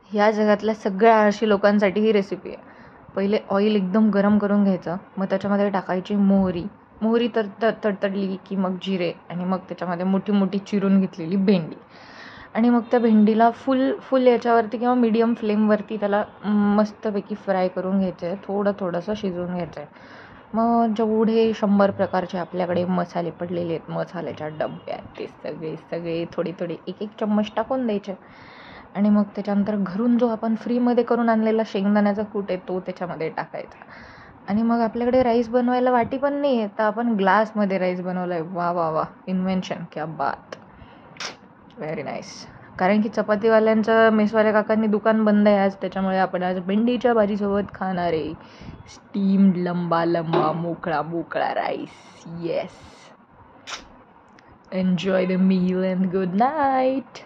ह्या जगातल्या सगळ्या आळशी लोकांसाठी ही रेसिपी आहे. पहिले ऑइल एकदम गरम करून घ्यायचं, मग त्याच्यामध्ये टाकायची मोहरी तडतडली की मग जिरे, आणि मग त्याच्यामध्ये मोठी मोठी चिरून घेतलेली भेंडी, आणि मग त्या भेंडीला फुल याच्यावरती किंवा मीडियम फ्लेमवरती त्याला मस्तपैकी फ्राय करून घ्यायचं आहे. थोडंसं शिजवून घ्यायचं आहे. मग जेवढे 100 प्रकारचे आपल्याकडे मसाले पडलेले आहेत मसाल्याच्या डब्यात, ते सगळे थोडे एक एक चम्मच टाकून द्यायचे. आणि मग त्याच्यानंतर घरून जो आपण फ्रीमध्ये करून आणलेला शेंगदाण्याचा कूट आहे तो त्याच्यामध्ये टाकायचा. आणि मग आपल्याकडे राईस बनवायला वाटी पण नाही आहे, तर आपण ग्लासमध्ये राईस बनवला आहे. वा वा वा, इन्व्हेन्शन, क्या बात, व्हेरी नाईस. कारण की चपातीवाल्यांचं, मेसवाल्या काकांनी दुकान बंद आहे आज, त्याच्यामुळे आपण आज भेंडीच्या भाजीसोबत खाणार आहे स्टीम्ड लंबा मोकळा rice. Yes, enjoy the meal and good night.